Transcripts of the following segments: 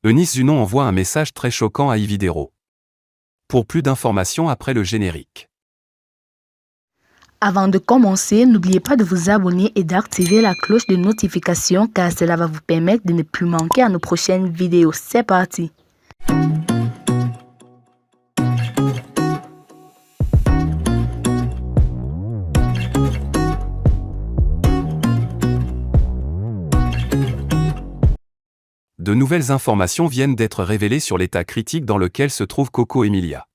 Eunice Zunon envoie un message très choquant à Yves Diderot. Pour plus d'informations après le générique. Avant de commencer, n'oubliez pas de vous abonner et d'activer la cloche de notification car cela va vous permettre de ne plus manquer à nos prochaines vidéos. C'est parti! De nouvelles informations viennent d'être révélées sur l'état critique dans lequel se trouve Coco Emilia.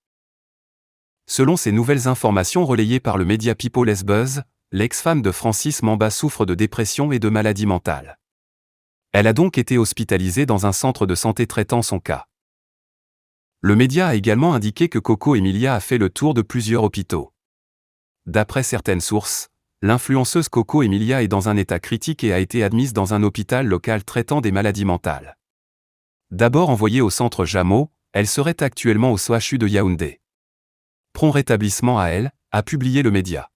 Selon ces nouvelles informations relayées par le média People's Buzz, l'ex-femme de Francis Mamba souffre de dépression et de maladie mentale. Elle a donc été hospitalisée dans un centre de santé traitant son cas. Le média a également indiqué que Coco Emilia a fait le tour de plusieurs hôpitaux. D'après certaines sources, l'influenceuse Coco Emilia est dans un état critique et a été admise dans un hôpital local traitant des maladies mentales. D'abord envoyée au centre Jameau, elle serait actuellement au CHU de Yaoundé. Prompt rétablissement à elle, a publié le média.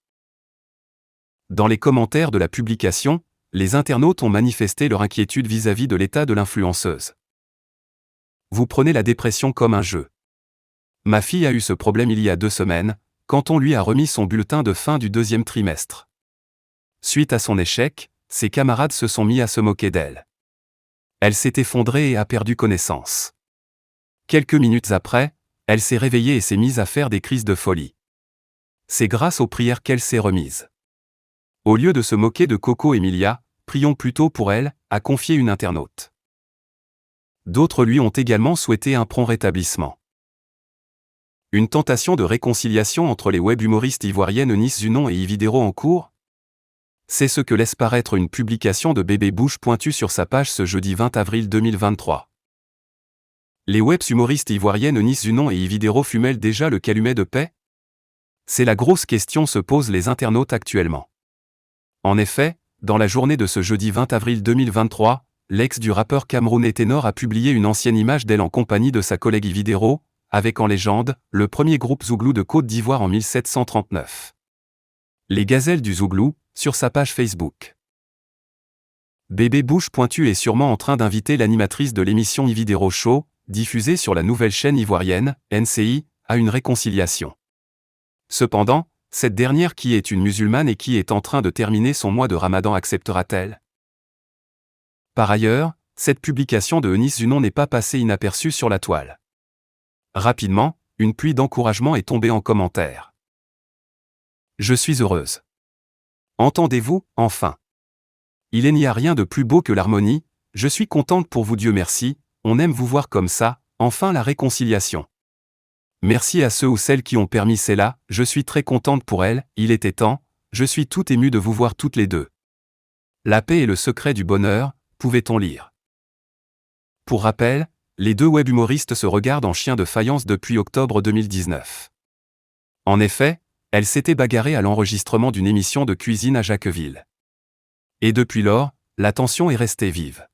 Dans les commentaires de la publication, les internautes ont manifesté leur inquiétude vis-à-vis de l'état de l'influenceuse. Vous prenez la dépression comme un jeu. Ma fille a eu ce problème il y a 2 semaines, quand on lui a remis son bulletin de fin du 2e trimestre. Suite à son échec, ses camarades se sont mis à se moquer d'elle. Elle s'est effondrée et a perdu connaissance. Quelques minutes après, elle s'est réveillée et s'est mise à faire des crises de folie. C'est grâce aux prières qu'elle s'est remise. Au lieu de se moquer de Coco Emilia, prions plutôt pour elle, a confié une internaute. D'autres lui ont également souhaité un prompt rétablissement. Une tentation de réconciliation entre les web-humoristes ivoiriennes Eunice Zunon et Yves Diderot en cours? C'est ce que laisse paraître une publication de Bébé Bouche Pointue sur sa page ce jeudi 20 avril 2023. Les web-humoristes ivoiriennes Eunice Zunon et Yves Diderot fument-elles déjà le calumet de paix? C'est la grosse question se posent les internautes actuellement. En effet, dans la journée de ce jeudi 20 avril 2023, l'ex du rappeur camerounais Ténor a publié une ancienne image d'elle en compagnie de sa collègue Yves Diderot, avec en légende, le premier groupe Zouglou de Côte d'Ivoire en 1739. Les gazelles du Zouglou, sur sa page Facebook. Bébé Bouche Pointue est sûrement en train d'inviter l'animatrice de l'émission Yves Diderot Show, diffusée sur la nouvelle chaîne ivoirienne, NCI, à une réconciliation. Cependant, cette dernière qui est une musulmane et qui est en train de terminer son mois de Ramadan acceptera-t-elle? Par ailleurs, cette publication de Eunice Zunon n'est pas passée inaperçue sur la toile. Rapidement, une pluie d'encouragement est tombée en commentaire. Je suis heureuse. Entendez-vous, enfin. Il n'y a rien de plus beau que l'harmonie, je suis contente pour vous Dieu merci, on aime vous voir comme ça, enfin la réconciliation. Merci à ceux ou celles qui ont permis cela, je suis très contente pour elles, il était temps, je suis tout émue de vous voir toutes les deux. La paix est le secret du bonheur, pouvait-on lire. Pour rappel, les deux web-humoristes se regardent en chien de faïence depuis octobre 2019. En effet, elles s'étaient bagarrées à l'enregistrement d'une émission de cuisine à Jacquesville. Et depuis lors, la tension est restée vive.